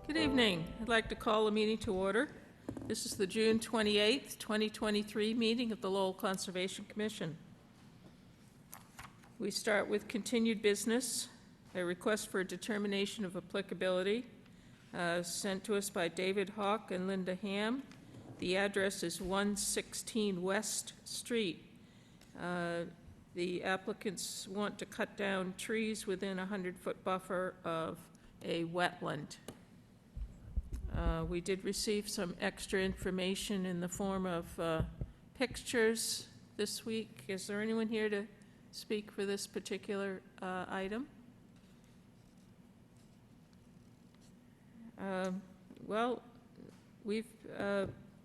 Good evening. I'd like to call the meeting to order. This is the June 28th, 2023 meeting of the Lowell Conservation Commission. We start with continued business, a request for a determination of applicability sent to us by David Hawk and Linda Ham. The address is 116 West Street. The applicants want to cut down trees within a 100-foot buffer of a wetland. We did receive some extra information in the form of pictures this week. Is there anyone here to speak for this particular item? Well, we've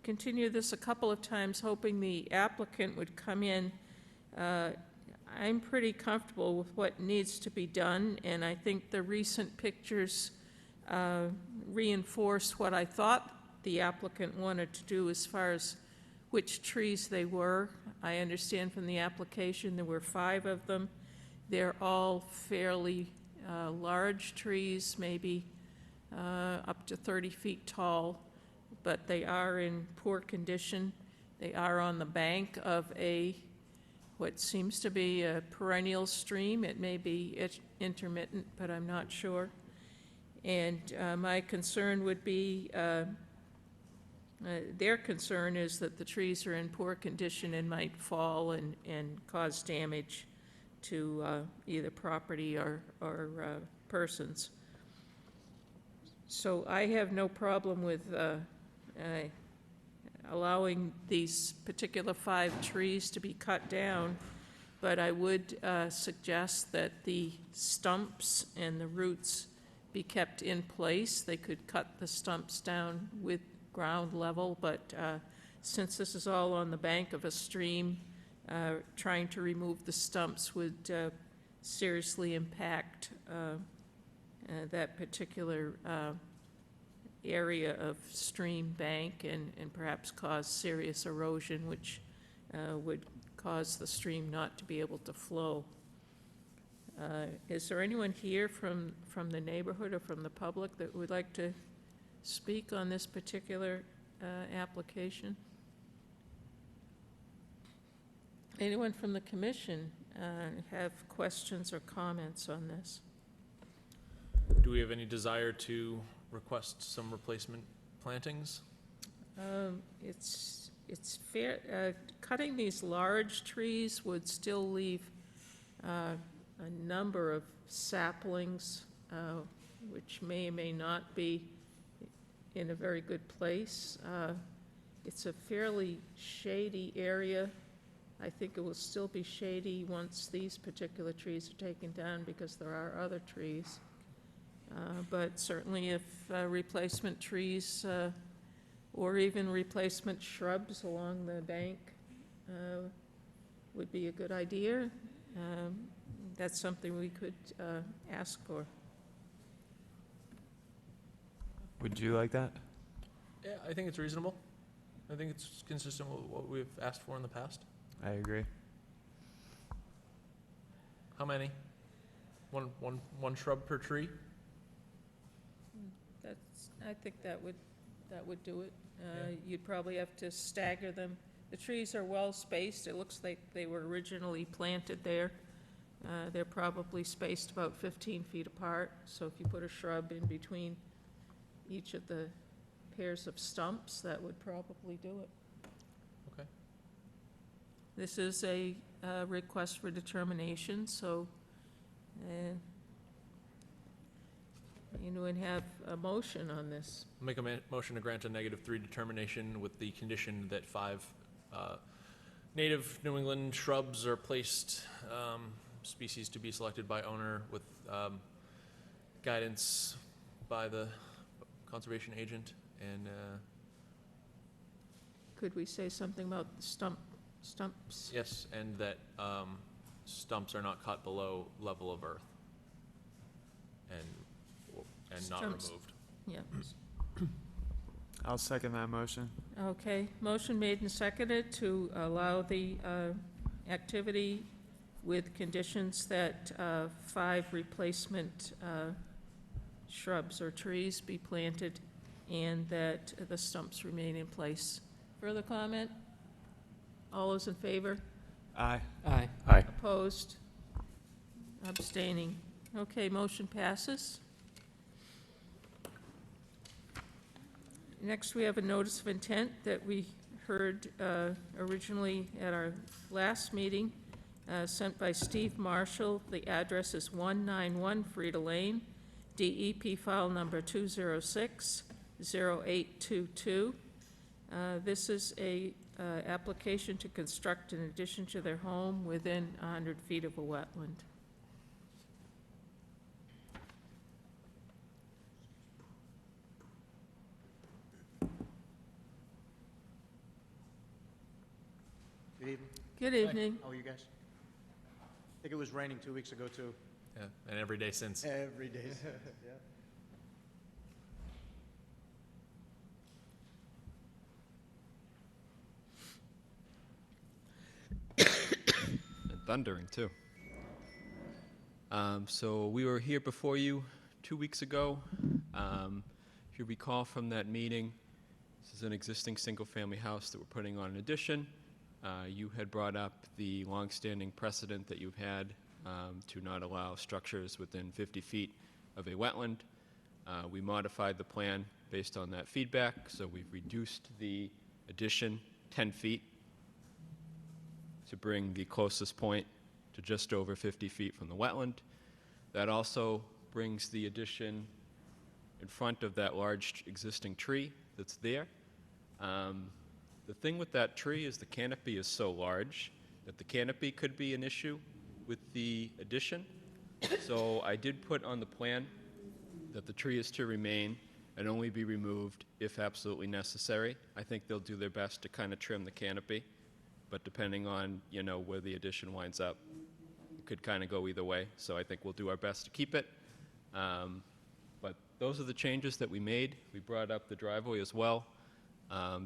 continued this a couple of times, hoping the applicant would come in. I'm pretty comfortable with what needs to be done, and I think the recent pictures reinforce what I thought the applicant wanted to do as far as which trees they were. I understand from the application there were 5 of them. They're all fairly large trees, maybe up to 30 feet tall, but they are in poor condition. They are on the bank of what seems to be a perennial stream. It may be intermittent, but I'm not sure. And my concern would be, their concern is that the trees are in poor condition and might fall and cause damage to either property or persons. So I have no problem with allowing these particular 5 trees to be cut down, but I would suggest that the stumps and the roots be kept in place. They could cut the stumps down with ground level, but since this is all on the bank of a stream, trying to remove the stumps would seriously impact that particular area of stream bank and perhaps cause serious erosion, which would cause the stream not to be able to flow. Is there anyone here from the neighborhood or from the public that would like to speak on this particular application? Anyone from the commission have questions or comments on this? Do we have any desire to request some replacement plantings? It's fair. Cutting these large trees would still leave a number of saplings, which may or may not be in a very good place. It's a fairly shady area. I think it will still be shady once these particular trees are taken down because there are other trees. But certainly if replacement trees or even replacement shrubs along the bank would be a good idea, that's something we could ask for. Would you like that? Yeah, I think it's reasonable. I think it's consistent with what we've asked for in the past. I agree. How many? One shrub per tree? I think that would do it. You'd probably have to stagger them. The trees are well spaced. It looks like they were originally planted there. They're probably spaced about 15 feet apart. So if you put a shrub in between each of the pairs of stumps, that would probably do it. Okay. This is a request for determination, so anyone have a motion on this? I'll make a motion to grant a -3 determination with the condition that 5 native New England shrubs are placed, species to be selected by owner with guidance by the conservation agent. And could we say something about stumps? yes, and that stumps are not cut below level of earth and not Stumps. removed. Yeah. I'll second that motion. Okay, motion made and seconded to allow the activity with conditions that 5 replacement shrubs or trees be planted and that the stumps remain in place. Further comment? All those in favor? Aye. Aye. Aye. Opposed? Abstaining. Okay, motion passes. Next, we have a notice of intent that we heard originally at our last meeting, sent by Steve Marshall. The address is 191 Frida Lane, DEP file number 206-0822. This is a application to construct an addition to their home within 100 feet of a wetland. Good evening. Good evening. How are you guys? I think it was raining 2 weeks ago, too. Yeah, and every day since. Every day. Yeah. And thundering, too. So we were here before you 2 weeks ago. If you recall from that meeting, this is an existing single-family house that we're putting on an addition. You had brought up the longstanding precedent that you've had to not allow structures within 50 feet of a wetland. We modified the plan based on that feedback, so we've reduced the addition 10 feet to bring the closest point to just over 50 feet from the wetland. That also brings the addition in front of that large existing tree that's there. The thing with that tree is the canopy is so large that the canopy could be an issue with the addition. So I did put on the plan that the tree is to remain and only be removed if absolutely necessary. I think they'll do their best to kind of trim the canopy, but depending on, you know, where the addition winds up, it could kind of go either way. So I think we'll do our best to keep it. But those are the changes that we made. We brought up the driveway as well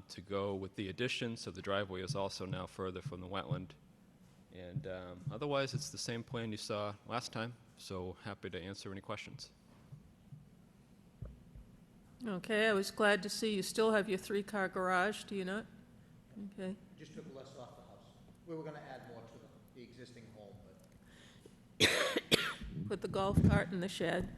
to go with the addition, so the driveway is also now further from the wetland. And otherwise, it's the same plan you saw last time, so happy to answer any questions. Okay, I was glad to see you still have your three-car garage, do you not? Okay. Just took less off the house. We were going to add more to the existing home, but Put the golf cart in the shed.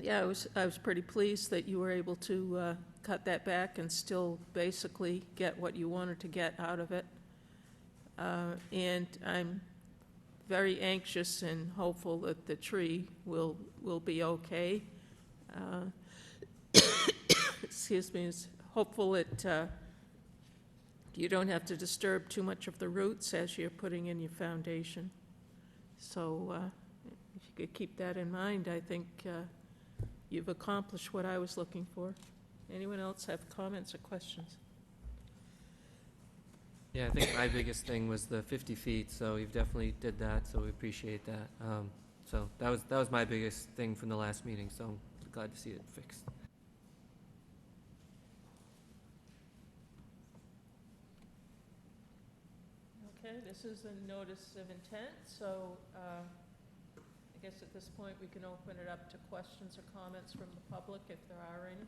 Yeah, I was pretty pleased that you were able to cut that back and still basically get what you wanted to get out of it. And I'm very anxious and hopeful that the tree will be okay. Excuse me, is hopeful that you don't have to disturb too much of the roots as you're putting in your foundation. So if you could keep that in mind, I think you've accomplished what I was looking for. Anyone else have comments or questions? Yeah, I think my biggest thing was the 50 feet, so you've definitely did that, so we appreciate that. So that was my biggest thing from the last meeting, so I'm glad to see it fixed. Okay, this is a notice of intent, so I guess at this point we can open it up to questions or comments from the public if there are any.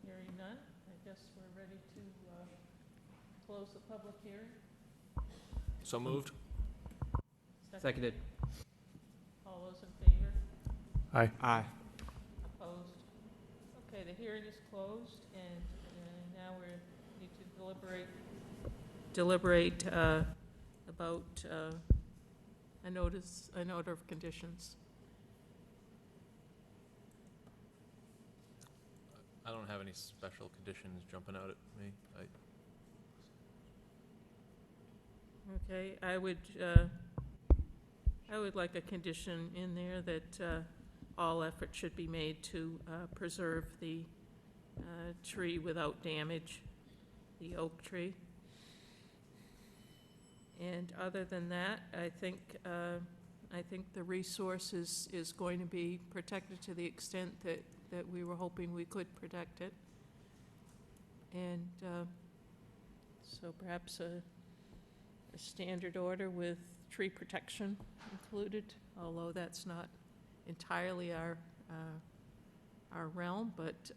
Hearing none, I guess we're ready to close the public hearing. So moved? Seconded. All those in favor? Aye. Aye. Opposed? Okay, the hearing is closed, and now we need to deliberate about an order of conditions. I don't have any special conditions jumping out at me. Okay, I would like a condition in there that all effort should be made to preserve the tree without damage, the oak tree. And other than that, I think the resource is going to be protected to the extent that we were hoping we could protect it. And so perhaps a standard order with tree protection included, although that's not entirely our realm, but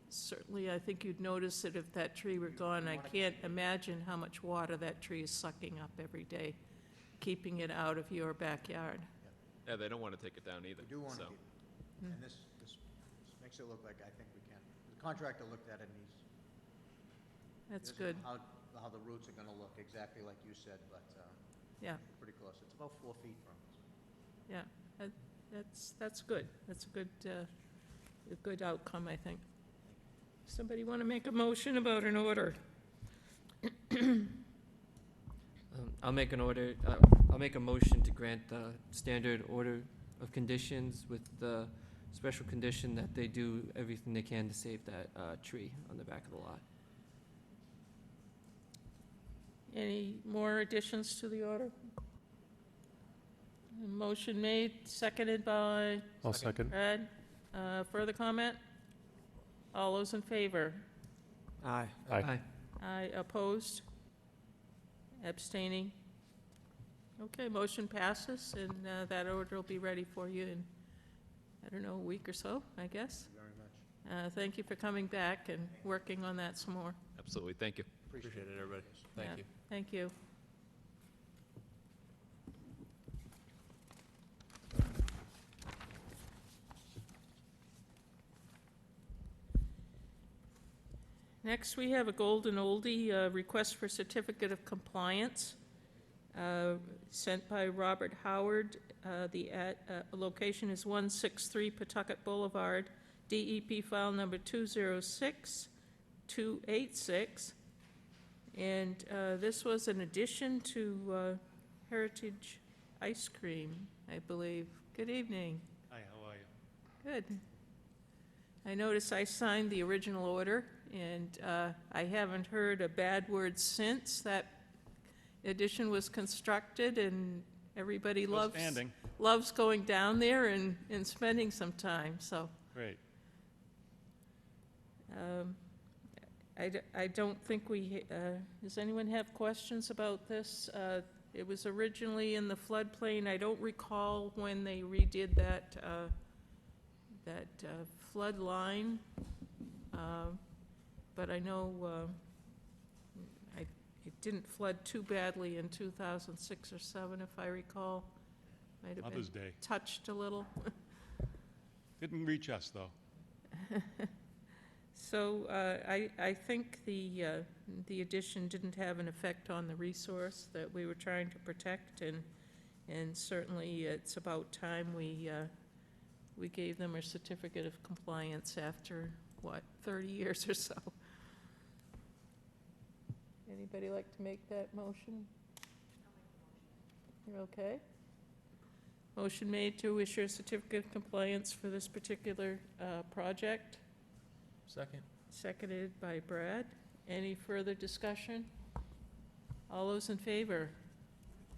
certainly I think you'd notice that if that tree were gone, I can't imagine how much water that tree is sucking up every day, keeping it out of your backyard. Yeah, they don't want to take it down either. We do want to so. keep it. And this makes it look like I think we can. The contractor looked at it and That's this is good, how the roots are going to look, exactly like you said, but yeah, pretty close. It's about 4 feet from. yeah, that's good. That's a good outcome, I think. Somebody want to make a motion about an order? I'll make an order, I'll make a motion to grant the standard order of conditions with the special condition that they do everything they can to save that tree on the back of the lot. Any more additions to the order? Motion made, seconded by I'll second. Brad. Further comment? All those in favor? Aye. Aye. Aye, opposed? Abstaining? Okay, motion passes, and that order will be ready for you in, I don't know, a week or so, I guess. Thank you very much. Thank you for coming back and working on that some more. Absolutely, thank you. Appreciate it, everybody. Thank Yeah. you. Thank you. Next, we have a golden oldie, request for certificate of compliance, sent by Robert Howard. The location is 163 Pawtucket Boulevard, DEP file number 206286. And this was an addition to Heritage Ice Cream, I believe. Good evening. Hi, how are you? Good. I notice I signed the original order, and I haven't heard a bad word since that addition was constructed, and everybody loves going down there and spending some time, so. Great. I don't think does anyone have questions about this? It was originally in the floodplain. I don't recall when they redid that flood line, but I know it didn't flood too badly in 2006 or 7, if I recall. Might have been Mother's Day. touched a little. Didn't reach us, though. So I think the addition didn't have an effect on the resource that we were trying to protect, and certainly it's about time we gave them a certificate of compliance after, 30 years or so. Anybody like to make that motion? You're okay? Motion made to issue a certificate of compliance for this particular project. Second. Seconded by Brad. Any further discussion? All those in favor?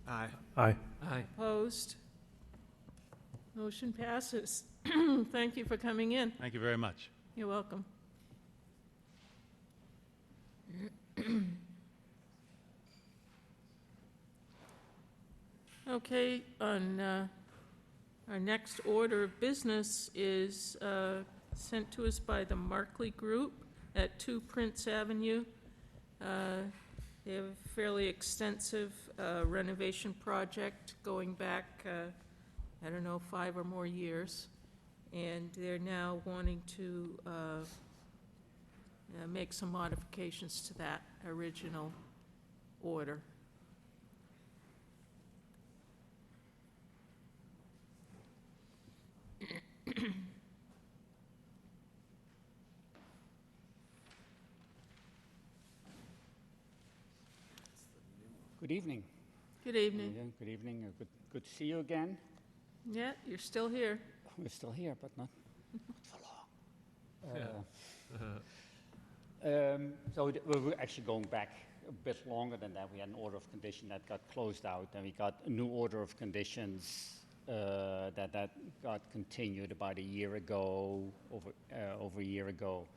Aye. Aye. Aye. Opposed? Motion passes. Thank you for coming in. Thank you very much. You're welcome. Okay, on our next order of business is sent to us by the Markley Group at 2 Prince Avenue. They have a fairly extensive renovation project going back, 5 or more years. And they're now wanting to make some modifications to that original order. Good evening. Good evening. Yeah, good evening. Good to see you again. Yeah, you're still here. We're still here, but not for long. So we're actually going back a bit longer than that. We had an order of condition that got closed out, and we got a new order of conditions that got continued about a year ago, over a year ago.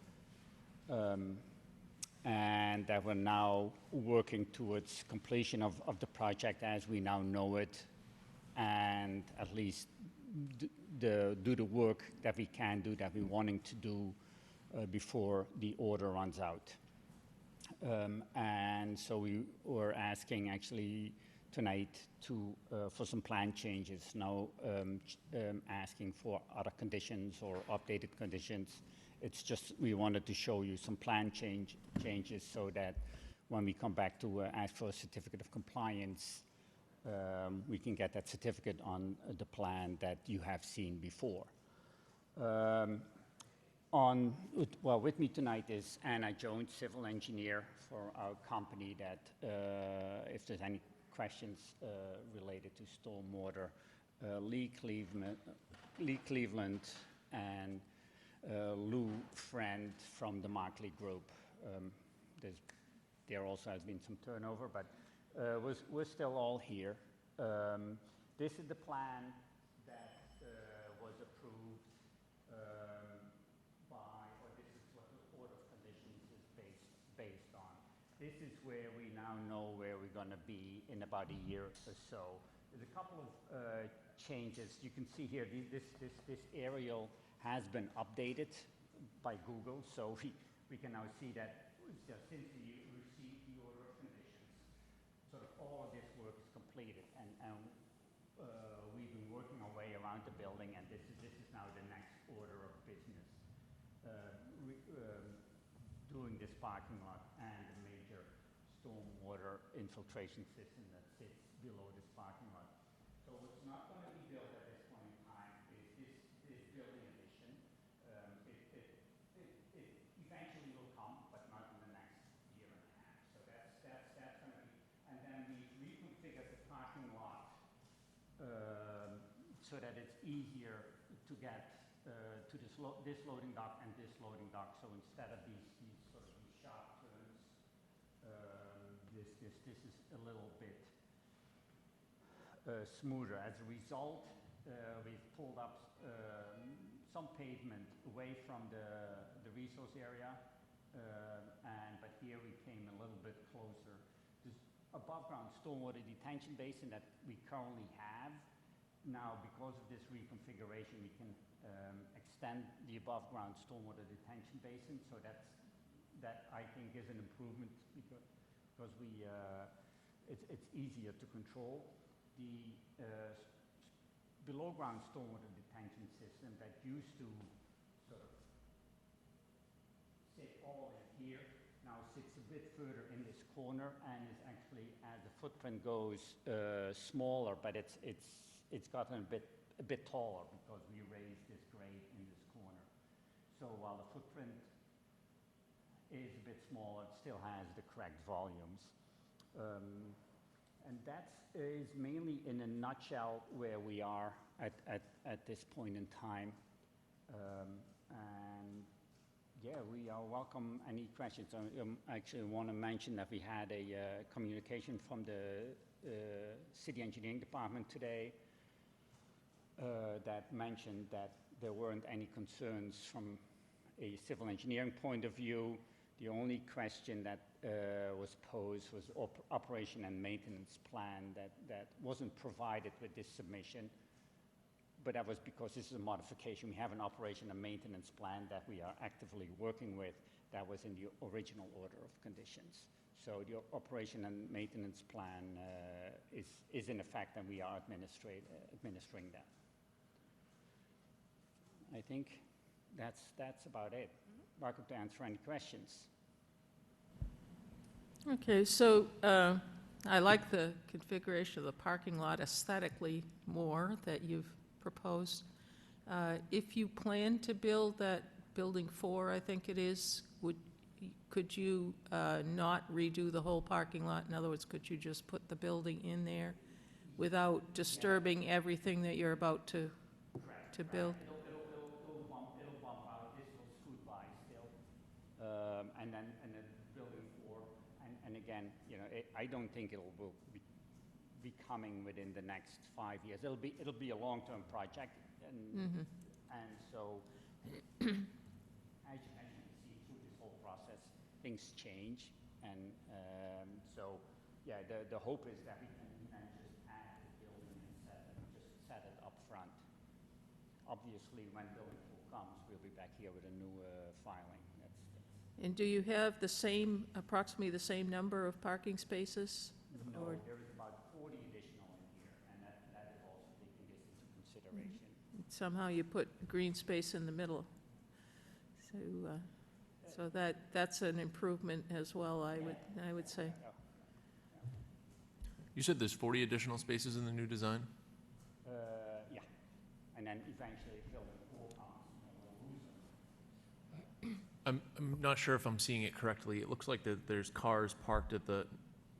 and that we're now working towards completion of the project as we now know it, and at least do the work that we can do, that we're wanting to do before the order runs out. And so we were asking actually tonight for some plan changes, now asking for other conditions or updated conditions. It's just we wanted to show you some plan changes so that when we come back to ask for a certificate of compliance, we can get that certificate on the plan that you have seen before. With me tonight is Anna Jones, civil engineer for our company, that if there's any questions related to stormwater, Lee Cleveland and Lou Friend from the Markley Group. There also has been some turnover, but we're still all here. This is the plan that was approved or this is what the order of conditions is based on. This is where we now know where we're going to be in about a year or so. There's a couple of changes. You can see here, this aerial has been updated by Google, so we can now see that since we received the order of conditions, sort of all of this work is completed, and we've been working our way around the building, and this is now the next order of business. Doing this parking lot and a major stormwater infiltration system that sits below this parking lot. So what's not going to be built at this point in time is this building addition. It eventually will come, but not in the next year and a half. So that's going to be, and then we reconfigured the parking lot so that it's easier to get to this loading dock and this loading dock. So instead of these sort of sharp turns, this is a little bit smoother. As a result, we've pulled up some pavement away from the resource area, but here we came a little bit closer. This above ground stormwater detention basin that we currently have, now because of this reconfiguration, we can extend the above ground stormwater detention basin. So that I think is an improvement because it's easier to control. The below ground stormwater detention system that used to sort of sit all in here now sits a bit further in this corner and is actually, as the footprint goes, smaller, but it's gotten a bit taller because we raised this grade in this corner. So while the footprint is a bit smaller, it still has the correct volumes. And that is mainly in a nutshell where we are at this point in time. And yeah, we welcome any questions. I actually want to mention that we had a communication from the city engineering department today that mentioned that there weren't any concerns from a civil engineering point of view. The only question that was posed was operation and maintenance plan that wasn't provided with this submission, but that was because this is a modification. We have an operation and maintenance plan that we are actively working with that was in the original order of conditions. So the operation and maintenance plan is in effect, and we are administering that. I think that's about it. Welcome to answer any questions. Okay, so I like the configuration of the parking lot aesthetically more that you've proposed. If you plan to build that building 4, I think it is, could you not redo the whole parking lot? In other words, could you just put the building in there without disturbing everything that you're about to build? It'll bump out. This will scoot by still, and then building 4, and again, you know, I don't think will be coming within the next 5 years. It'll be a long-term project, and so as you can see through this whole process, things change, and so yeah, the hope is that we can then just add the building and just set it up front. Obviously, when building pool comes, we'll be back here with a new filing. And do you have the same, approximately the same number of parking spaces? No, Or- there is about 40 additional in here, and that is also taking this into consideration. Somehow you put green space in the middle. So that's an improvement as well, I would say. You said there's 40 additional spaces in the new design? Yeah, and then eventually building pool comes, and we'll lose them. I'm not sure if I'm seeing it correctly. It looks like there's cars parked at the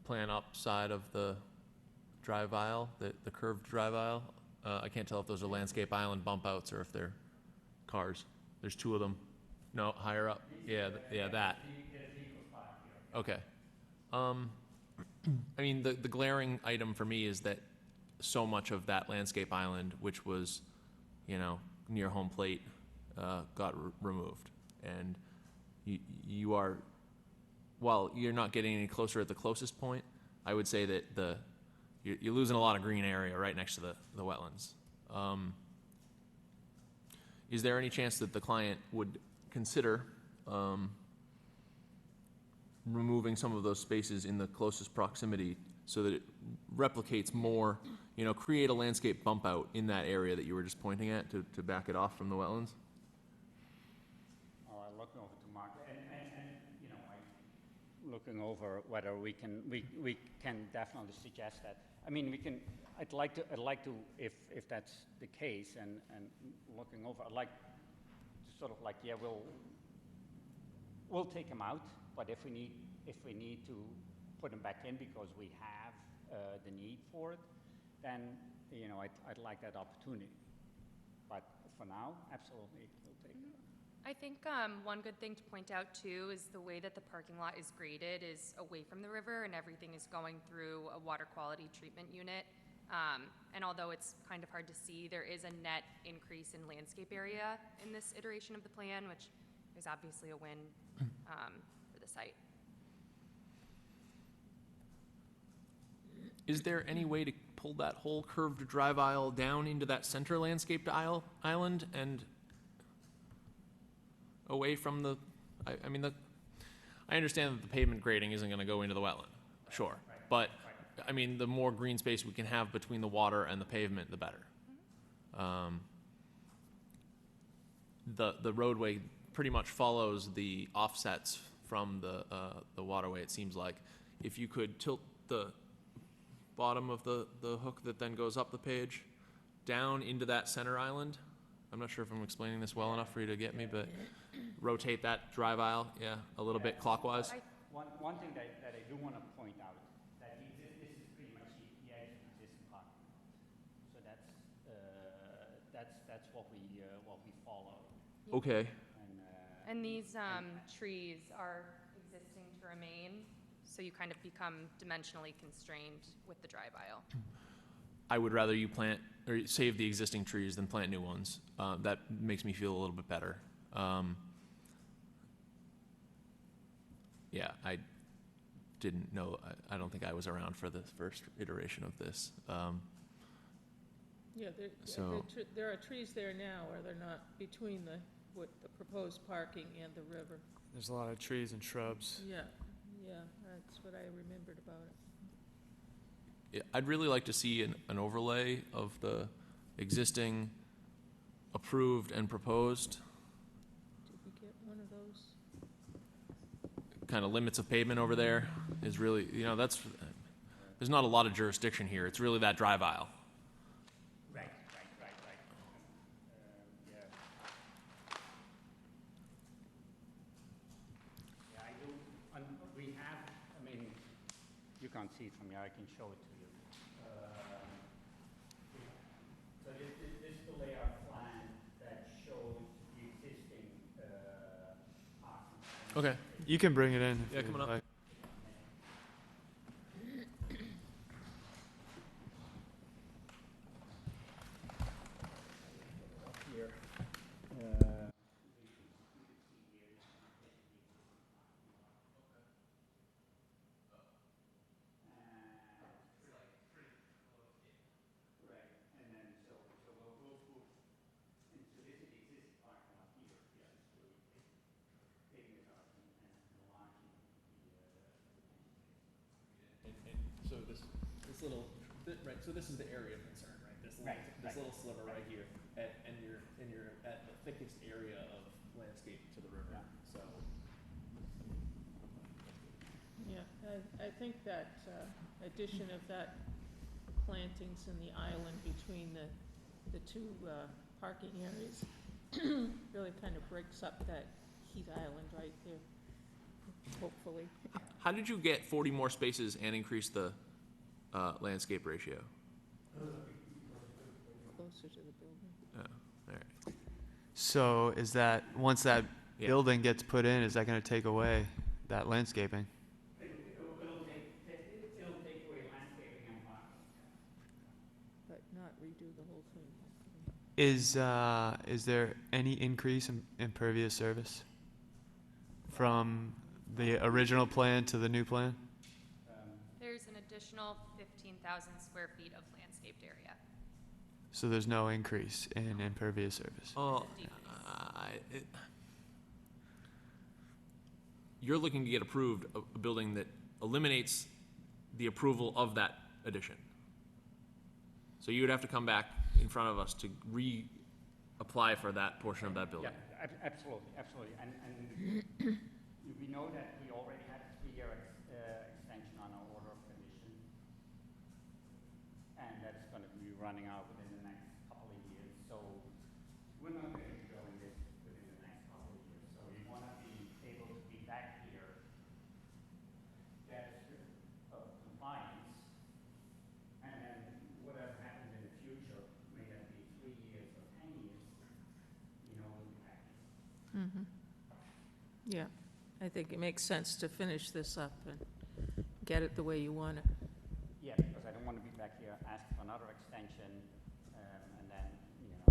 plan up side of the drive aisle, the curved drive aisle. I can't tell if those are landscape island bump outs or if they're cars. There's two of them. No, higher up. Yeah, that. Okay. I mean, the glaring item for me is that so much of that landscape island, which was, near home plate, got removed. And you are, while you're not getting any closer at the closest point, I would say that you're losing a lot of green area right next to the wetlands. Is there any chance that the client would consider removing some of those spaces in the closest proximity so that it replicates more, create a landscape bump out in that area that you were just pointing at to back it off from the wetlands? Oh, I'm looking over to Mark, and I'm looking over whether we can definitely suggest that. I mean, I'd like to, if that's the case, and looking over, I'd like to sort of like, yeah, we'll take them out, but if we need to put them back in because we have the need for it, then I'd like that opportunity. But for now, absolutely, we'll take it. I think one good thing to point out too is the way that the parking lot is graded is away from the river, and everything is going through a water quality treatment unit. And although it's kind of hard to see, there is a net increase in landscape area in this iteration of the plan, which is obviously a win for the site. Is there any way to pull that whole curved drive aisle down into that center landscaped island and away from the, I understand that the pavement grading isn't gonna go into the wetland, sure. But, I mean, the more green space we can have between the water and the pavement, the better. The roadway pretty much follows the offsets from the waterway, it seems like. If you could tilt the bottom of the hook that then goes up the page down into that center island. I'm not sure if I'm explaining this well enough for you to get me, but rotate that drive aisle, a little bit clockwise. One thing that I do want to point out, that this is pretty much the edge of the existing parking lot. So that's what we follow. Okay. And these trees are existing to remain, so you kind of become dimensionally constrained with the drive aisle. I would rather you plant or save the existing trees than plant new ones. That makes me feel a little bit better. I didn't know, I don't think I was around for the first iteration of this. Yeah, there are trees there now, are there not, between the proposed parking and the river? There's a lot of trees and shrubs. Yeah, that's what I remembered about it. Yeah, I'd really like to see an overlay of the existing approved and proposed Did we get one of those? kind of limits of pavement over there is really, there's not a lot of jurisdiction here. It's really that drive aisle. Right. I do. And we have, you can't see it from here, I can show it to you. So this is the layout plan that shows the existing parking. Okay. You can bring it in. if Yeah, you'd come on up. like. Here. little, right, so this is the area of concern, right? This little sliver right here, and you're at the thickest area of landscape to the river, so. Yeah, I think that addition of that plantings in the island between the two parking areas really kind of breaks up that heat island right there, hopefully. How did you get 40 more spaces and increase the landscape ratio? Closer to the building. Oh, all right. So is that, once that Yeah. building gets put in, is that gonna take away that landscaping? It'll take away landscaping and parking. But not redo the whole thing. Is there any increase in impervious service from the original plan to the new plan? There's an additional 15,000 square feet of landscaped area. So there's no increase in impervious surface? Oh, you're looking to get approved a building that eliminates the approval of that addition. So you would have to come back in front of us to reapply for that portion of that building. Yeah, absolutely, absolutely. And we know that we already had a 3-year extension on our order of condition. And that's going to be running out within the next couple of years. So we're not going to be doing this within the next couple of years. So we want to be able to be back here, get compliance, and then whatever happens in the future, may that be 3 years or 10 years, you know, we'll be back here. Mm-hmm. Yeah, I think it makes sense to finish this up and get it the way you want it. Yeah, because I don't want to be back here asking for another extension, and then, you know,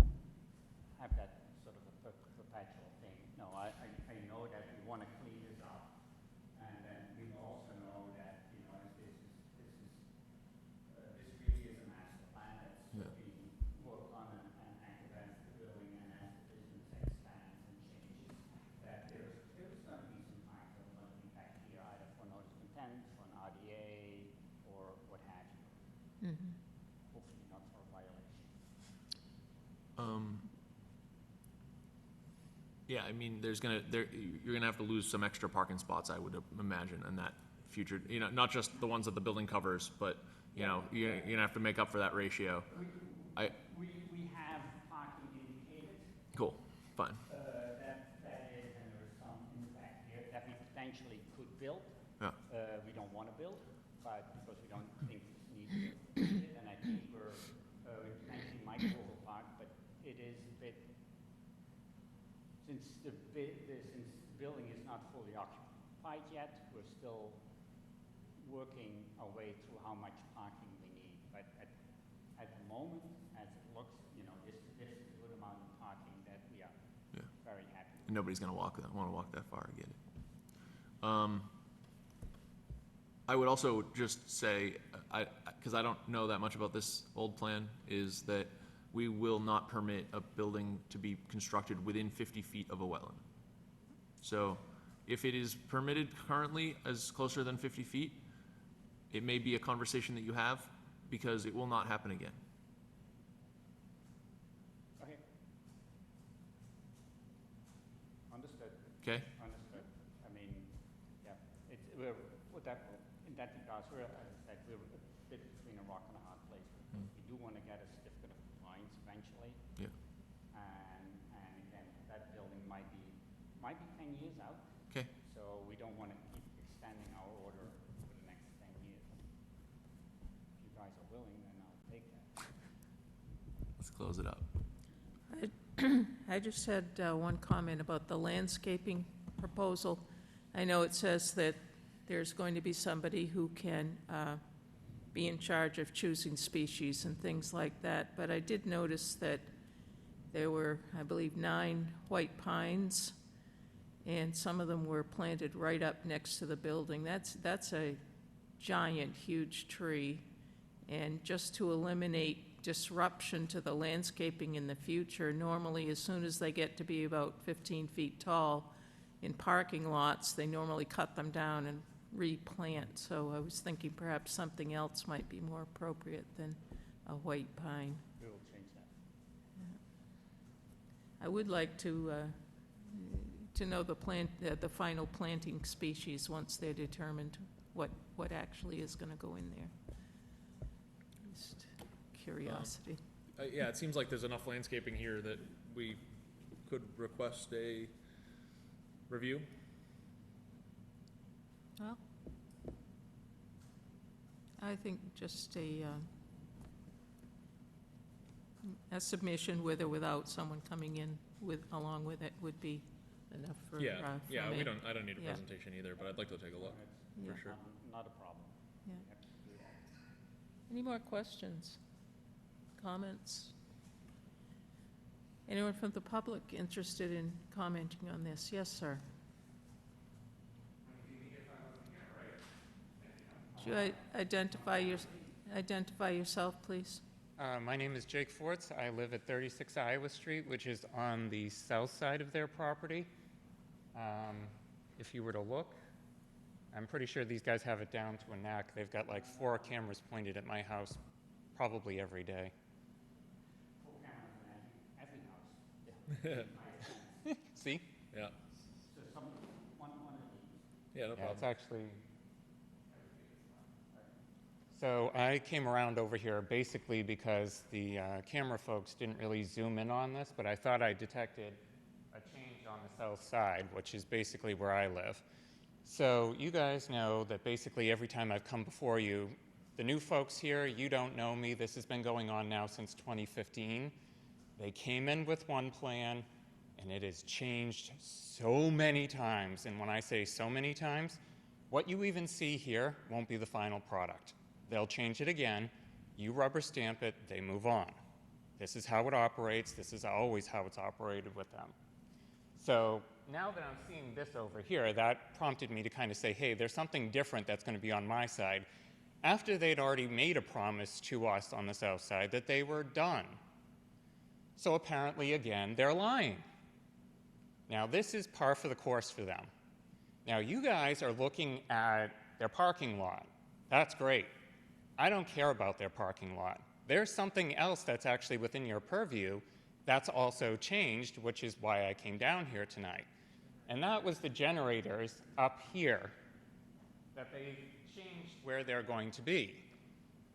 have that sort of a perpetual thing. No, I know that we want to clean this up, and then we also know that, you know, this really is a master plan that's Yeah. being worked on and activated the building, and as the business expands and changes, that there's going to be some time that we're going to be back here either for notice of intent, for an RDA, or what have you. Mm-hmm. Hopefully not for a violation. Yeah, I mean, you're gonna have to lose some extra parking spots, I would imagine, in that future, you know, not just the ones that the building covers, but, you know, you're gonna have to make up for that ratio. We have parking indicated, Cool, fine. that is, and there's some in the back here that we potentially could build. Yeah. We don't want to build, but because we don't think it's needed, and I think we potentially might overpark, but it is a bit, since the building is not fully occupied yet, we're still working our way through how much parking we need. But at the moment, as it looks, you know, this is a good amount of parking that we are Yeah. very happy with. Nobody's gonna want to walk that far, I get it. I would also just say, because I don't know that much about this old plan, is that we will not permit a building to be constructed within 50 feet of a wetland. So if it is permitted currently as closer than 50 feet, it may be a conversation that you have, because it will not happen again. Okay. Understood. Okay? Understood. I mean, yeah, in that regard, we're, as I said, we're a bit between a rock and a hard place. Because we do want to get a certificate of compliance eventually. Yeah. And again, that building might be 10 years out. Okay. So we don't want to keep extending our order for the next 10 years. If you guys are willing, then I'll take that. Let's close it up. I just had one comment about the landscaping proposal. I know it says that there's going to be somebody who can be in charge of choosing species and things like that, but I did notice that there were, I believe, 9 white pines, and some of them were planted right up next to the building. That's a giant, huge tree, and just to eliminate disruption to the landscaping in the future, normally as soon as they get to be about 15 feet tall in parking lots, they normally cut them down and replant, so I was thinking perhaps something else might be more appropriate than a white pine. We will change that. I would like to know the final planting species once they're determined, what actually is gonna go in there. Just curiosity. Yeah, it seems like there's enough landscaping here that we could request a review. Well, I think just a submission with or without someone coming in along with it would be enough for, Yeah, for yeah, me. I don't need a Yeah. presentation either, but I'd like to take a look, Yeah. for sure. Not a problem. Yeah. Any more questions, comments? Anyone from the public interested in commenting on this? Yes, sir. Would you identify yourself, please? My name is Jake Forts. I live at 36 Iowa Street, which is on the south side of their property. If you were to look, I'm pretty sure these guys have it down to a knack. They've got like 4 cameras pointed at my house probably every day. See? Yeah. Yeah, no Yeah, problem. it's actually. So I came around over here basically because the camera folks didn't really zoom in on this, but I thought I detected a change on the south side, which is basically where I live. So you guys know that basically every time I've come before you, the new folks here, you don't know me. This has been going on now since 2015. They came in with one plan, and it has changed so many times. And when I say so many times, what you even see here won't be the final product. They'll change it again, you rubber stamp it, they move on. This is how it operates, this is always how it's operated with them. So now that I'm seeing this over here, that prompted me to kind of say, hey, there's something different that's going to be on my side, after they'd already made a promise to us on the south side that they were done. So apparently, again, they're lying. Now, this is par for the course for them. Now, you guys are looking at their parking lot. That's great. I don't care about their parking lot. There's something else that's actually within your purview that's also changed, which is why I came down here tonight. And that was the generators up here that they changed where they're going to be.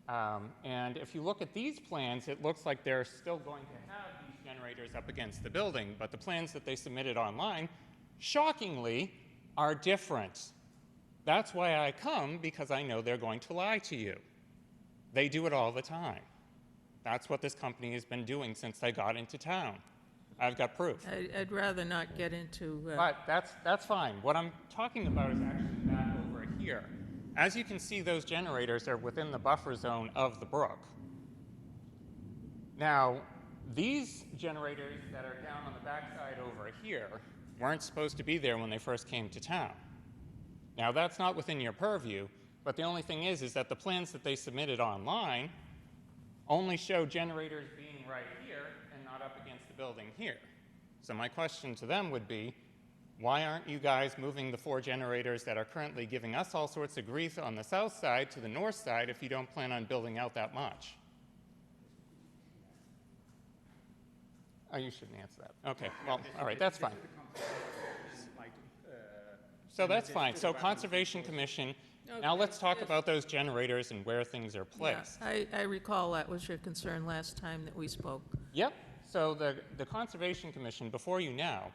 And if you look at these plans, it looks like they're still going to have these generators up against the building, but the plans that they submitted online, shockingly, are different. That's why I come, because I know they're going to lie to you. They do it all the time. That's what this company has been doing since I got into town. I've got proof. I'd rather not get into, But that's fine. What I'm talking about is actually that over here. As you can see, those generators are within the buffer zone of the brook. Now, these generators that are down on the backside over here weren't supposed to be there when they first came to town. Now, that's not within your purview, but the only thing is that the plans that they submitted online only show generators being right here and not up against the building here. So my question to them would be, why aren't you guys moving the 4 generators that are currently giving us all sorts of grief on the south side to the north side if you don't plan on building out that much? Oh, you shouldn't answer that. Okay, well, all right, that's fine. So that's fine. So Conservation Commission, now Okay, let's talk yes. about those generators and where things are yeah, placed. I recall that was your concern last time that we spoke. Yep. So the Conservation Commission, before you now,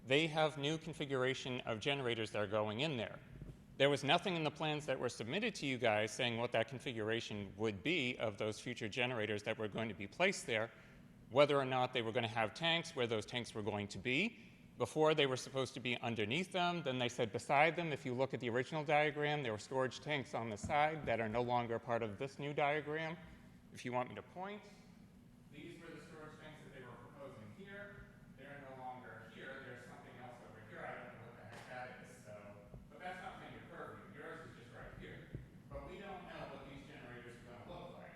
they have new configuration of generators that are going in there. There was nothing in the plans that were submitted to you guys saying what that configuration would be of those future generators that were going to be placed there, whether or not they were going to have tanks, where those tanks were going to be. Before, they were supposed to be underneath them. Then they said beside them. If you look at the original diagram, there were storage tanks on the side that are no longer part of this new diagram. If you want me to point, these were the storage tanks that they were proposing here. They're no longer here. There's something else over here. I don't know what the heck that is. So, but that's not in your purview. Yours is just right here. But we don't know what these generators are going to look like.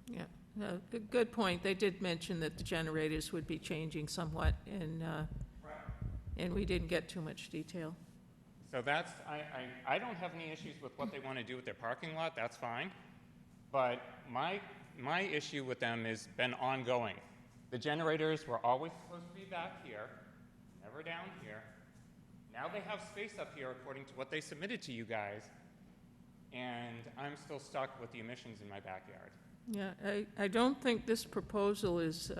Yeah, no, good point. They did mention that the generators would be changing somewhat, and we didn't get too much detail. So that's, I don't have any issues with what they want to do with their parking lot, that's fine. But my issue with them has been ongoing. The generators were always supposed to be back here, never down here. Now they have space up here according to what they submitted to you guys, and I'm still stuck with the emissions in my backyard. Yeah, I don't think this proposal is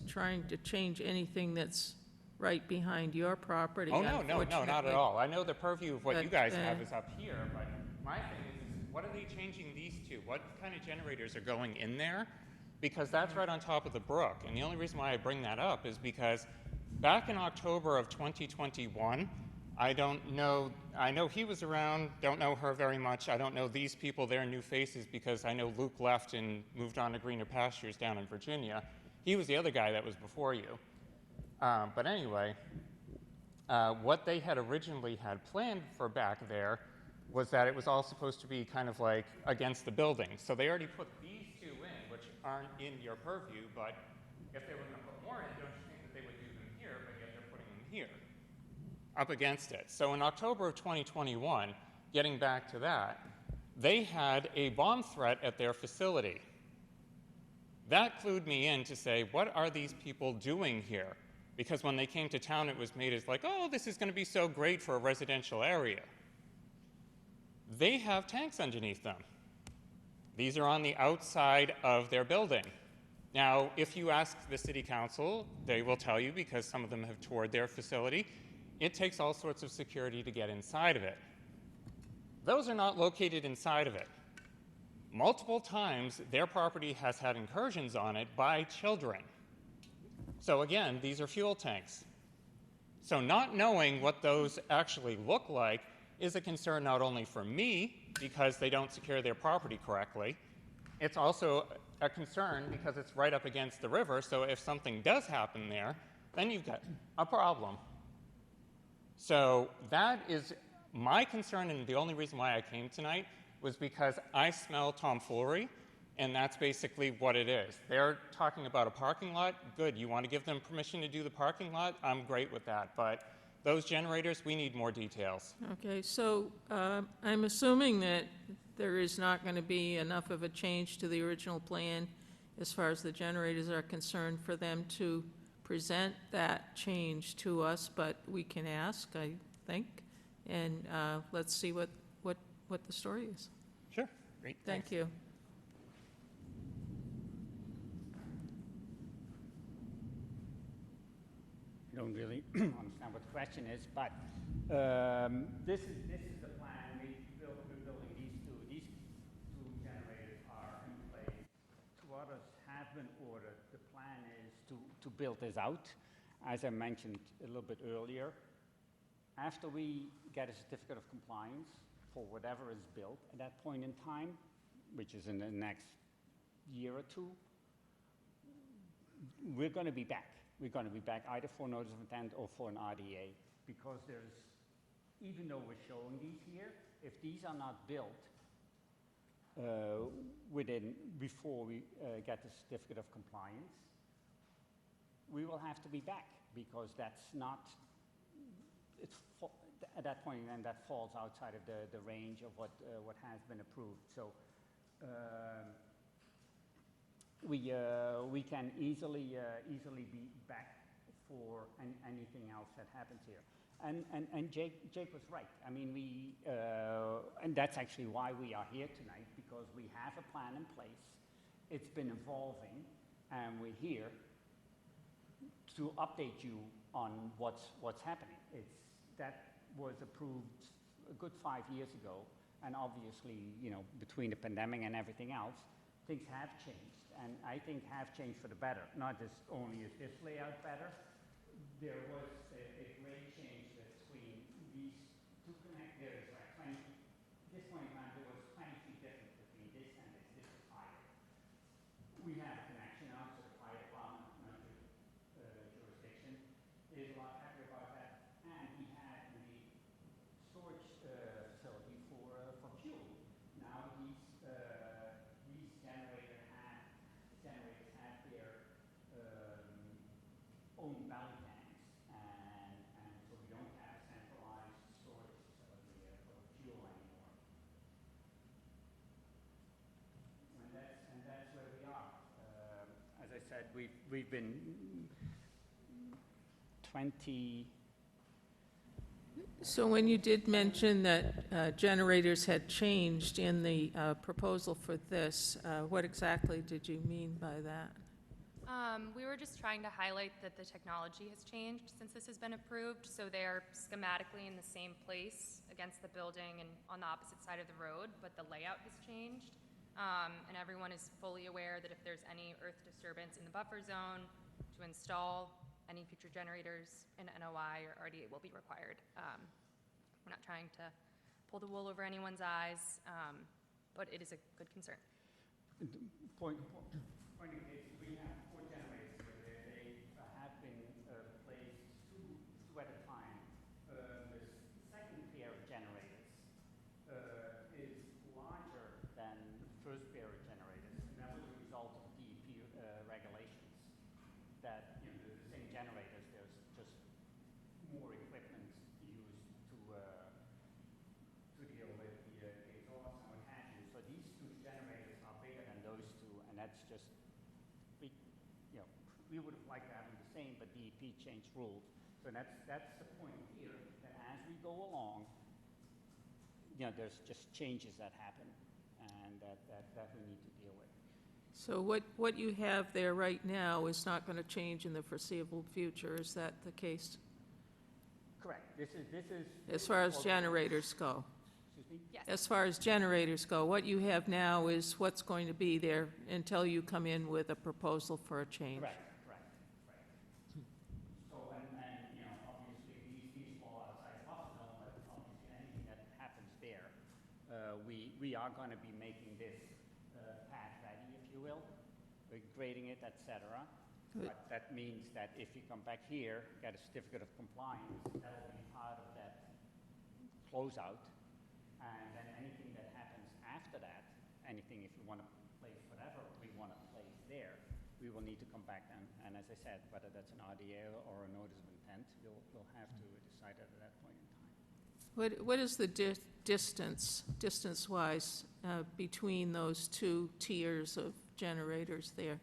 trying to change anything that's right behind your property, Oh, no, not at unfortunately. all. I know the purview of what you But, guys have is up here, but my thing is, what are they changing these to? What kind of generators are going in there? Because that's right on top of the brook. And the only reason why I bring that up is because back in October of 2021, I know he was around, don't know her very much. I don't know these people, they're new faces, because I know Luke left and moved on to greener pastures down in Virginia. He was the other guy that was before you. But anyway, what they had originally had planned for back there was that it was all supposed to be kind of like against the building. So they already put these two in, which aren't in your purview, but if they were going to put more in, don't you think that they would do them here, but yet they're putting them here, up against it. So in October of 2021, getting back to that, they had a bomb threat at their facility. That clued me in to say, what are these people doing here? Because when they came to town, it was made as like, oh, this is going to be so great for a residential area. They have tanks underneath them. These are on the outside of their building. Now, if you ask the city council, they will tell you, because some of them have toured their facility, it takes all sorts of security to get inside of it. Those are not located inside of it. Multiple times, their property has had incursions on it by children. So again, these are fuel tanks. So not knowing what those actually look like is a concern not only for me, because they don't secure their property correctly, it's also a concern because it's right up against the river, so if something does happen there, then you've got a problem. So that is my concern, and the only reason why I came tonight was because I smell tomfoolery, and that's basically what it is. They're talking about a parking lot. Good, you want to give them permission to do the parking lot? I'm great with that, but those generators, we need more details. Okay, so I'm assuming that there is not going to be enough of a change to the original plan as far as the generators are concerned for them to present that change to us, but we can ask, I think, and let's see what the story is. Sure, great. Thank you. I don't really understand what the question is, but this is the plan. We're building these two generators are in place. Two others have been ordered. The plan is to build this out, as I mentioned a little bit earlier. After we get a certificate of compliance for whatever is built at that point in time, which is in the next year or two, we're going to be back. We're going to be back either for notice of intent or for an RDA, because even though we're showing these here, if these are not built before we get the certificate of compliance, we will have to be back, because that's not, at that point then that falls outside of the range of what has been approved. So we can easily be back for anything else that happens here. And Jake was right. I mean, and that's actually why we are here tonight, because we have a plan in place. It's been evolving, and we're here to update you on what's happening. That was approved a good 5 years ago, and obviously, between the pandemic and everything else, things have changed. And I think have changed for the better. Not just only is this layout better, there was a great change between these two connectors. This point in time, there was 20 feet difference between this and this. This is higher. We have a connection now, so the fire department, jurisdiction, is a lot happier about that. And we had the storage facility for fuel. Now these generators have their own belly tanks, and so we don't have centralized storage said, we've been 20, So when you did mention that generators had changed in the proposal for this, what exactly did you mean by that? We were just trying to highlight that the technology has changed since this has been approved, so they are schematically in the same place against the building and on the opposite side of the road, but the layout has changed. And everyone is fully aware that if there's any earth disturbance in the buffer zone, to install any future generators in NOI or RDA will be required. We're not trying to pull the wool over anyone's eyes, but it is a good concern. point is, we have 4 generators here. They have been placed two at a time. The second pair of generators is larger than the first pair of generators, and that was a result of DEP regulations. That, you know, the same generators, there's just more equipment used to deal with the exhaust and what have you. So these 2 generators are bigger than those 2, and that's just, we would have liked to have them the same, but DEP changed rules. So that's the point here, that as we go along, you know, there's just changes that happen, and that we need to deal with. So what you have there right now is not going to change in the foreseeable future, is that the case? Correct. This is. As far as generators go? Excuse me? Yes. As far as generators go, what you have now is what's going to be there until you come in with a proposal for a change? Correct. So, and you know, obviously, these fall outside the buffer zone, but obviously anything that happens there, we are going to be making this pad ready, if you will. We're grading it, et cetera. But that means that if you come back here, get a certificate of compliance, that will be part of that closeout. And then anything that happens after that, anything if you want to place whatever we want to place there, we will need to come back then. And as I said, whether that's an RDA or a notice of intent, we'll have to decide at that point in time. What is the distance-wise, between those 2 tiers of generators there?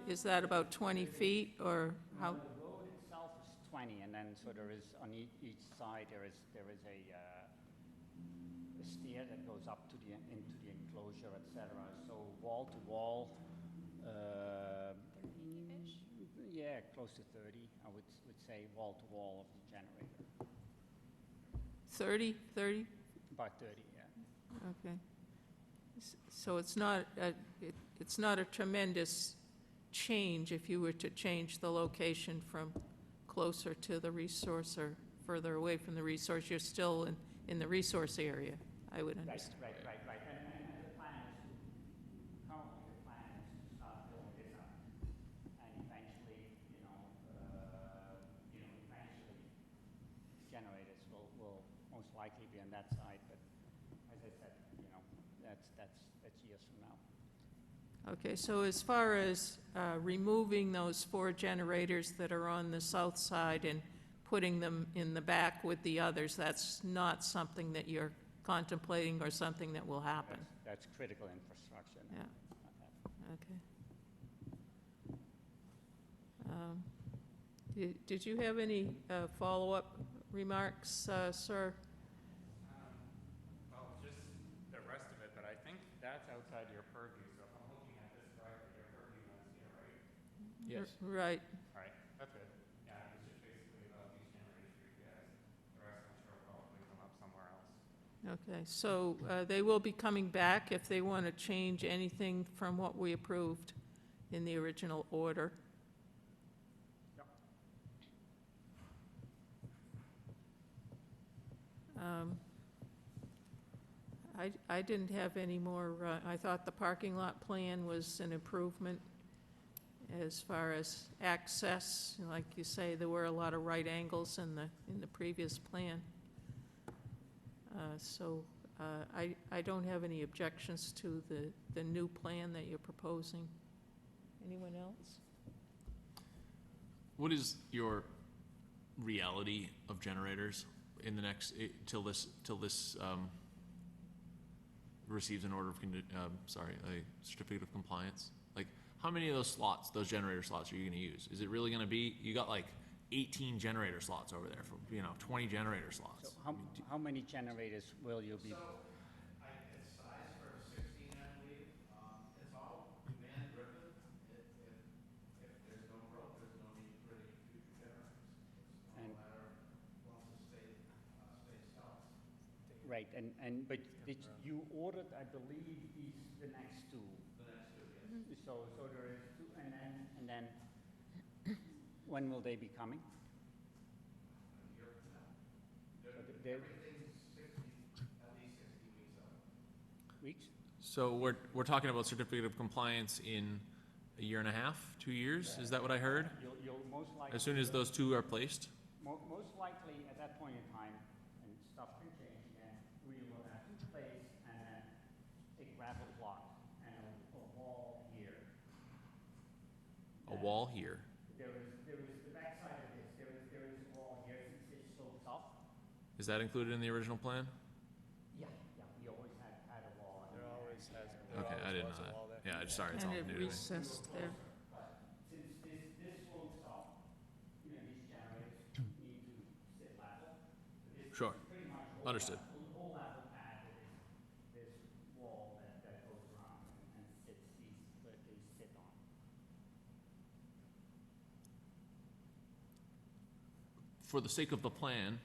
Is that about 20 feet, or how? The road itself is 20, and then so there is on each side there is a stair that goes up to into the enclosure, etc. So wall to wall, 30 feet-ish? yeah, close to 30. I would say wall to wall of the generator, 30? about 30. Yeah. Okay. So it's not a tremendous change if you were to change the location from closer to the resource or further away from the resource. You're still in the resource area, I would understand. Right. And the plan is currently the plan is to start building this up, and eventually, eventually generators will most likely be on that side. But as I said, that's years from now. Okay, so as far as removing those 4 generators that are on the south side and putting them in the back with the others, that's not something that you're contemplating or something that will happen? That's critical infrastructure. Yeah. Okay. Did you have any follow-up remarks, sir? Well, just the rest of it, but I think that's outside your purview, so if I'm looking at this correctly, your purview is here, right? Yes. Right. All right, that's good. Yeah, it was just basically about these generators for you guys. The rest I'm sure will probably come up somewhere else. Okay, so they will be coming back if they want to change anything from what we approved in the original order. I didn't have any more, I thought the parking lot plan was an improvement as far as access. Like you say, there were a lot of right angles in the previous plan. So I don't have any objections to the new plan that you're proposing. Anyone else? What is your reality of generators in the next, till this receives an order of, a certificate of compliance? Like, how many of those slots, those generator slots, are you gonna use? Is it really gonna be, you got like 18 generator slots over there for, 20 generator So slots? how many generators will you be? It's sized for 16, I believe. It's all demand driven. If there's no growth, there's no need for any future generators. It's no And- matter once the state stops. Right, but you ordered, I believe, the next two. The next two, yes. So there is two, and then, when will they be coming? A year from now. So they- Everything's 60, at least 60 weeks out. Weeks? So we're talking about certificate of compliance in a year and a half, 2 years? Is that what I heard? You'll most likely. As soon as those two are placed? Most likely, at that point in time, and stuff can change again, we will have two place and then a gravel plot and a wall here. A wall here? There is the backside of this, there is a wall here since it slopes up. Is that included in the original plan? Yeah, we always had a wall. There always has. Okay, I didn't know that. Yeah, sorry, it's all Kind of new to me. recessed there. But since this slopes up, these generators need to sit level. This Sure, is pretty much understood. whole level pad with this wall that goes around and sits where they sit on. For the sake of the plan,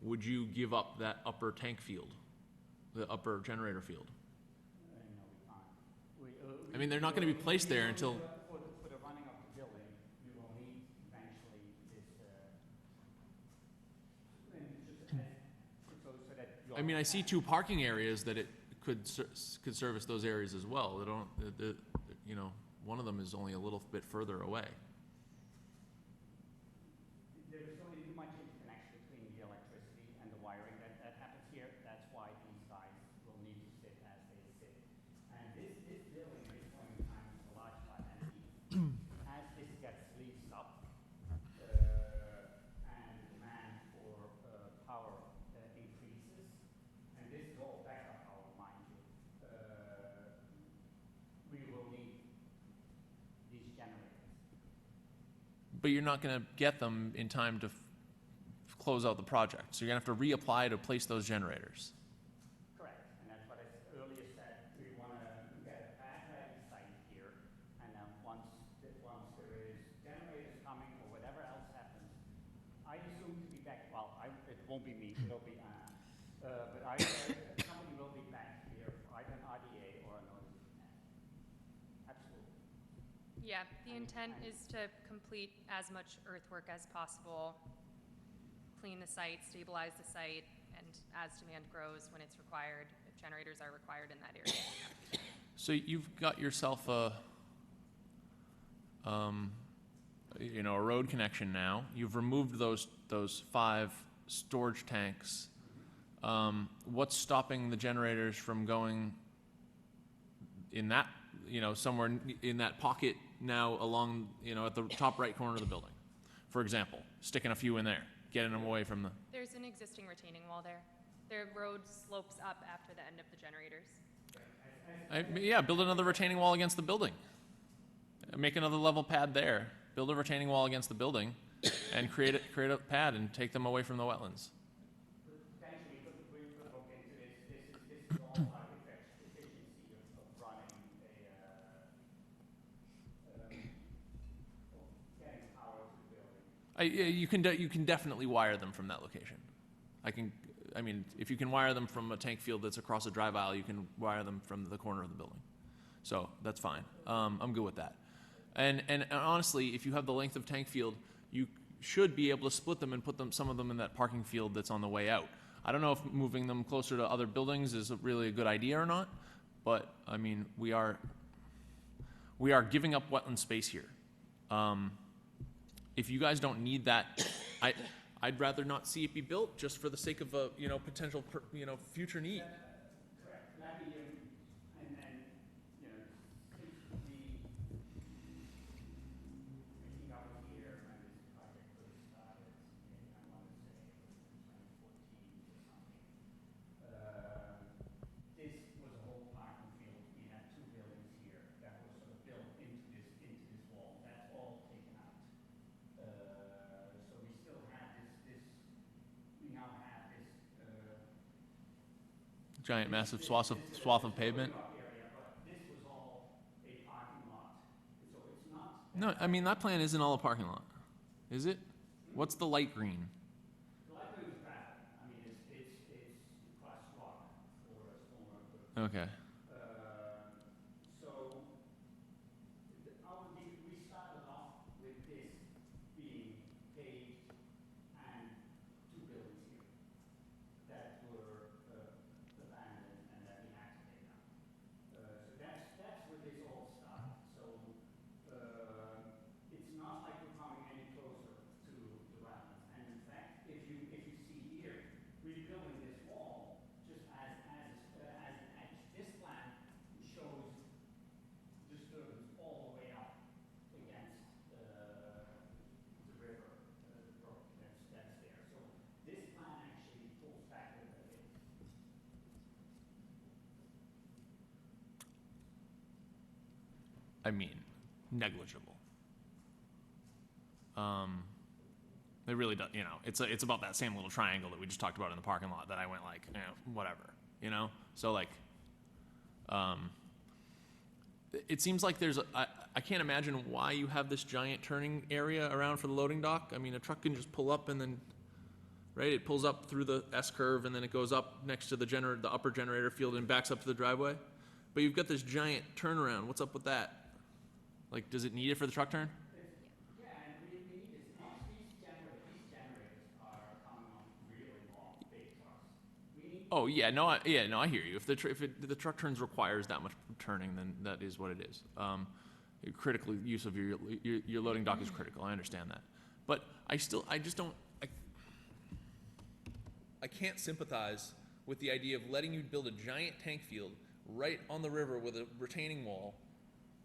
would you give up that upper tank field? The upper generator field? No, we can't. I mean, they're not gonna be placed there until, For the running of the building, we will need eventually this, so that I mean, I see two parking areas that it could service those areas as well. They don't, one of them is only a little bit further away. there is only too much interconnection between the electricity and the wiring that happens here. That's why these guys will need to sit as they sit. And this building at this point in time is a large part empty. As this gets leased up, and demand for power increases, and this is all backup power, mind you, we will need these generators. But you're not gonna get them in time to close out the project. So you're gonna have to reapply to place those generators. Correct, and that's what I earlier said, we want to get a pad-ready site here, and then once there is generators coming or whatever else happens, I assume to be back, well, it won't be me, it'll be Anna, but somebody will be back here, either an RDA or a notice of intent. Absolutely. Yeah, the intent is to complete as much earthwork as possible, clean the site, stabilize the site, and as demand grows, when it's required, if generators are required in that area. So you've got yourself a road connection now. You've removed those 5 storage tanks. What's stopping the generators from going in that, somewhere in that pocket now along, at the top right corner of the building? For example, sticking a few in there, getting them away from the, There's an existing retaining wall there. The road slopes up after the end of the generators. yeah, build another retaining wall against the building. Make another level pad there. Build a retaining wall against the building and create a pad and take them away from the wetlands. Potentially, we could look into this, this is all architect's efficiency of running getting power to the building. You can definitely wire them from that location. If you can wire them from a tank field that's across a drive aisle, you can wire them from the corner of the building. So that's fine. I'm good with that. And honestly, if you have the length of tank field, you should be able to split them and put some of them in that parking field that's on the way out. I don't know if moving them closer to other buildings is really a good idea or not, but we are giving up wetland space here. If you guys don't need that, I'd rather not see it be built just for the sake of a potential future need. Correct. Let me, and since I was here when this project first started, I want to say it was in 2014 or something. This was a whole parking field. We had 2 buildings here that were sort of built into this giant, massive swath of pavement? No, I mean, that plan isn't all a parking lot, is it? What's the light green? Okay. I mean, negligible. It really does, you know, it's about that same little triangle that we just talked about in the parking lot that I went like, whatever, you know? So like, it seems like I can't imagine why you have this giant turning area around for the loading dock. I mean, a truck can just pull up and then, right, it pulls up through the S-curve and then it goes up next to the upper generator field and backs up to the driveway. But you've got this giant turnaround. What's up with that? Like, does it need it for the truck turn? Oh, yeah, no, I hear you. If the truck turns requires that much turning, then that is what it is. Critical use of your loading dock is critical. I understand that. But I just don't, I can't sympathize with the idea of letting you build a giant tank field right on the river with a retaining wall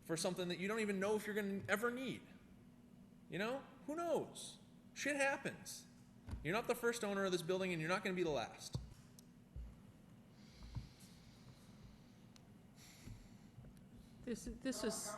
for something that you don't even know if you're going to ever need. You know? Who knows? Shit happens. You're not the first owner of this building, and you're not going to be the last. This is,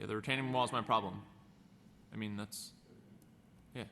Yeah, the retaining wall is my problem. I mean, that's, yeah.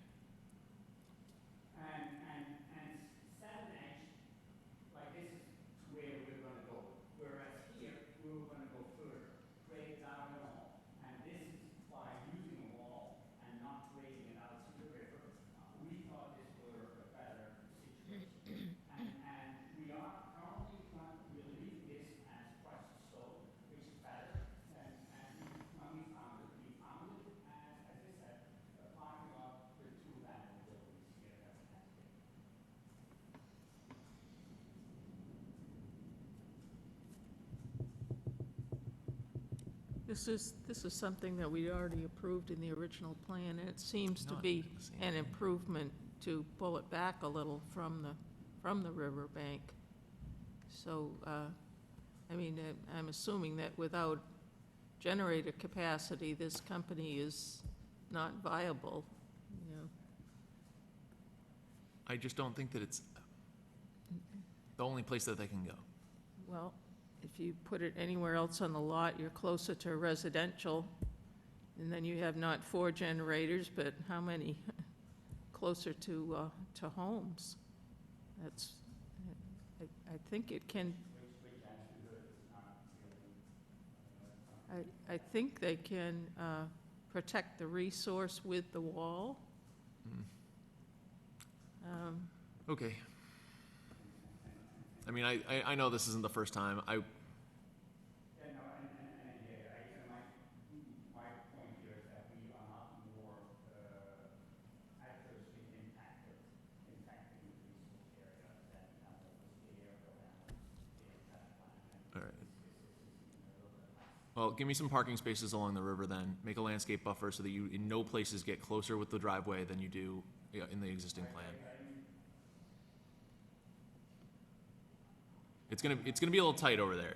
this is something that we already approved in the original plan, and it seems to Not be the same an thing. improvement to pull it back a little from the riverbank. So, I mean, I'm assuming that without generator capacity, this company is not viable, you know. I just don't think that it's the only place that they can go. Well, if you put it anywhere else on the lot, you're closer to residential, and then you have not 4 generators, but how many? Closer to homes. That's, I think it can. I think they can protect the resource with the wall. Okay. I mean, I know this isn't the first time. All right. Well, give me some parking spaces along the river then. Make a landscape buffer so that you in no places get closer with the driveway than you do in the existing plan. It's gonna be a little tight over there.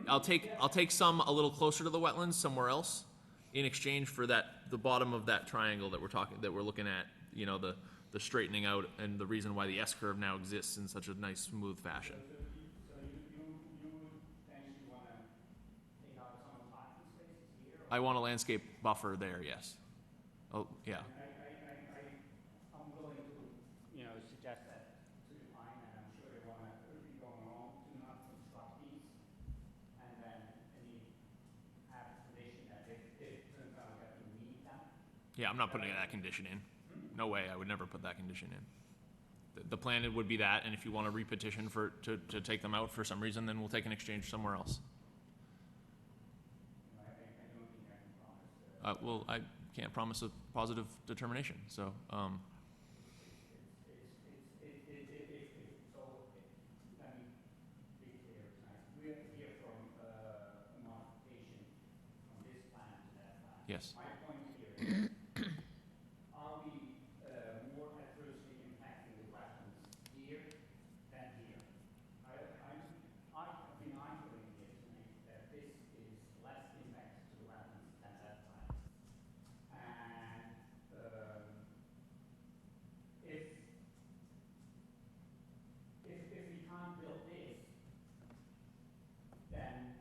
I'll take some a little closer to the wetlands somewhere else in exchange for the bottom of that triangle that we're looking at, you know, the straightening out and the reason why the S-curve now exists in such a nice, smooth fashion. I want a landscape buffer there, yes. Oh, yeah. I'm willing to, suggest that to the client, and I'm sure they want to be going along to not construct these, and then have a condition that if it turns out that we need them. Yeah, I'm not putting that condition in. No way, I would never put that condition in. The plan would be that, and if you want to repetition to take them out for some reason, then we'll take an exchange somewhere else. Well, I can't promise a positive determination, so, So, let me be clear tonight. We're here from a modification from this plan to that plan. yes. My point here is, are we more adversely impacting the wetlands here than here? I've been arguing here tonight that this is less impact to the wetlands than that plan. And if we can't build this, then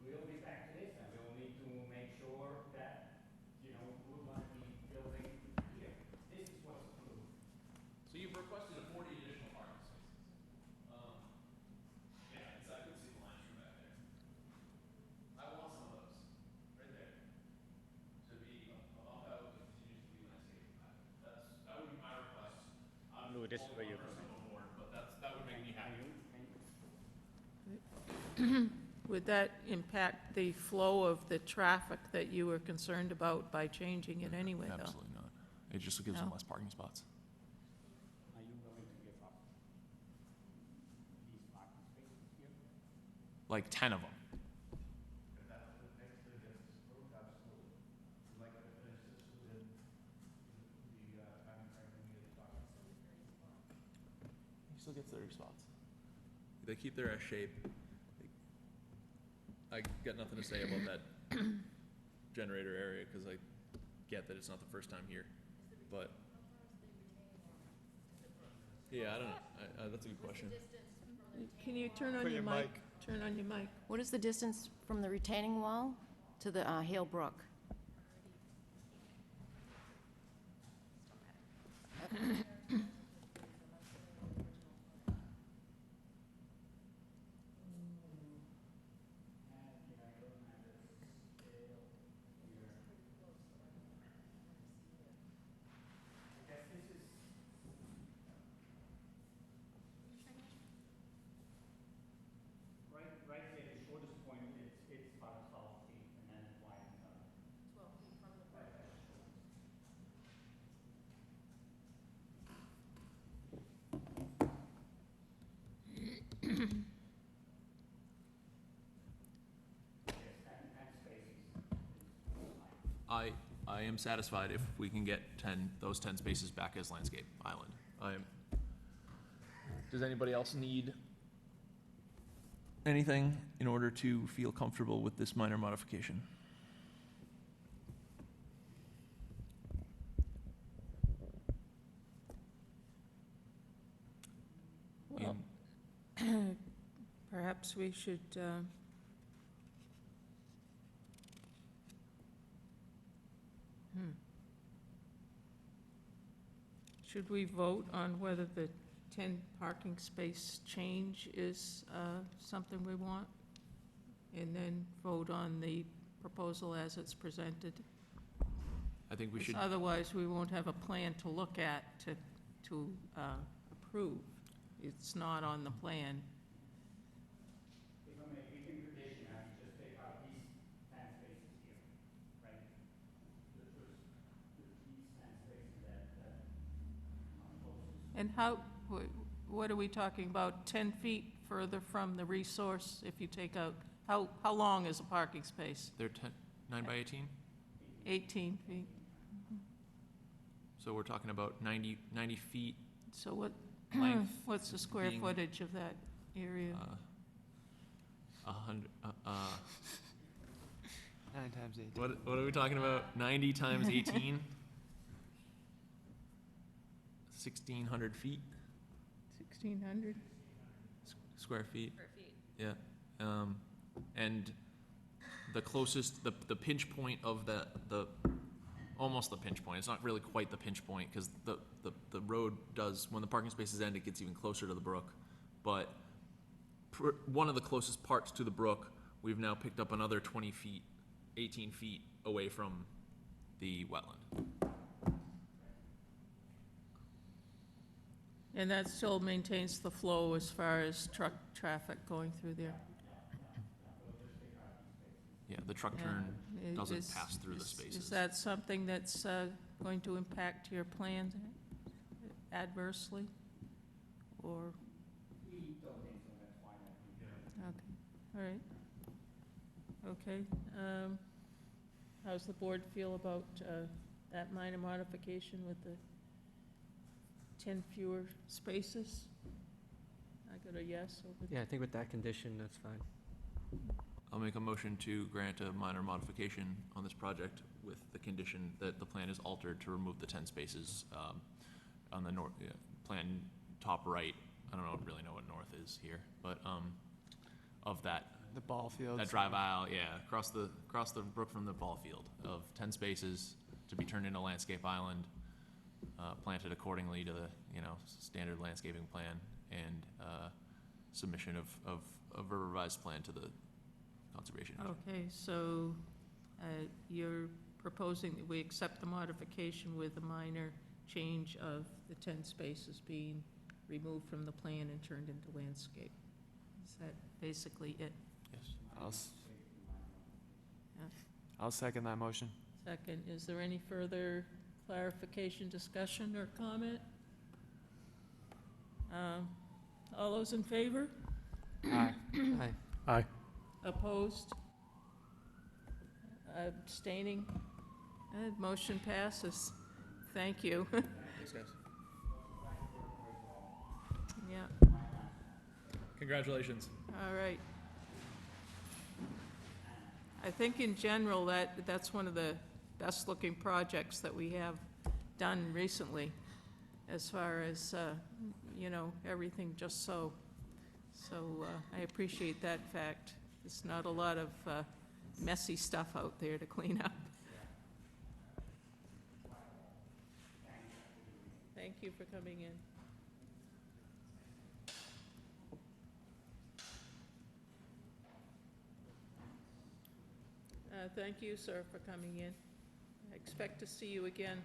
we'll be back to this, and we'll need to make sure that we're going to be building here. This is what's approved. So you've requested 40 additional parking spaces. Yeah, I could see the lines from back there. I want some of those, right there, to be up out and continue to be landscaped. That would be my request. Lou, this is where you're Personal board, but that would make me happy. Would that impact the flow of the traffic that you were concerned about by changing it anyway, though? Absolutely not. It just gives them No. less parking spots. Are you willing to give up these parking spaces here? Like 10 of them. He still gets 30 spots. They keep their S shape. I got nothing to say about that generator area because I get that it's not the first time here, but yeah, I don't know. That's a good question. Can you turn on your mic? Turn on your mic. What is the distance from the retaining wall to the Hale Brook? Right there, the shortest point, it's about 12 feet, and then it widens up. 12 feet from the brook. I am satisfied if we can get those 10 spaces back as landscape island. Does anybody else need anything in order to feel comfortable with this minor modification? Well, perhaps we should, should we vote on whether the 10 parking space change is something we want? And then vote on the proposal as it's presented? I think we 'Cause should, otherwise, we won't have a plan to look at to approve. It's not on the plan. If I may, we can condition that we just take out these 10 spaces here, right? These 10 spaces that are closest. And how, what are we talking about, 10 feet further from the resource if you take out, how long is a parking space? they're 9 by 18, 18 feet. so we're talking about 90 feet So what, length. what's the square being- footage of that area? 100, 9 times 18. what are we talking about? 90 times 18? 1,600 feet, 1,600? square feet. Square feet. Yeah, and the closest, the pinch point of almost the pinch point, it's not really quite the pinch point, because the road does, when the parking spaces end, it gets even closer to the brook, but one of the closest parts to the brook, we've now picked up another 20 feet, 18 feet away from the wetland. And that still maintains the flow as far as truck traffic going through there? Yeah, the truck Yeah. turn doesn't Is- pass through the is- spaces. Is that something that's going to impact your plans adversely? Or? Okay, all right. Okay, how's the board feel about that minor modification with the 10 fewer spaces? I got a yes over there. Yeah, I think with that condition, that's fine. I'll make a motion to grant a minor modification on this project with the condition that the plan is altered to remove the 10 spaces on the plan top right. I don't really know what north is here, but of that The ball fields. that drive aisle, yeah, across the brook from the ball field, of 10 spaces to be turned into landscape island, planted accordingly to the standard landscaping plan, and submission of a revised plan to the conservation agent. Okay, so you're proposing that we accept the modification with a minor change of the 10 spaces being removed from the plan and turned into landscape. Is that basically it? Yes. Yeah. I'll second that motion. Second, is there any further clarification, discussion, or comment? All those in favor? Aye. Aye. Aye. Opposed? Abstaining? Motion passes. Thank you. Thanks, guys. Yeah, Congratulations. all right. I think in general, that's one of the best-looking projects that we have done recently, as far as, everything just so. So I appreciate that fact. There's not a lot of messy stuff out there to clean up. Thank you for coming in. Thank you, sir, for coming in. I expect to see you again.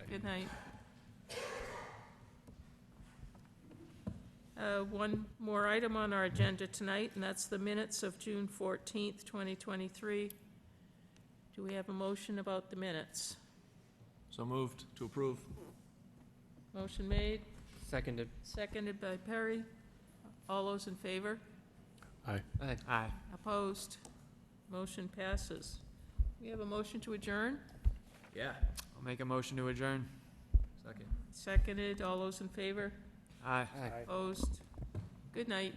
Good night. One more item on our agenda tonight, and that's the minutes of June 14th, 2023. Do we have a motion about the minutes? So moved to approve. Motion made, Seconded. seconded by Perry. All those in favor? Aye. Aye. Opposed? Motion passes. We have a motion to adjourn, Yeah. I'll make a motion to adjourn. Second. seconded. All those in favor? Aye. Aye. Opposed? Good night.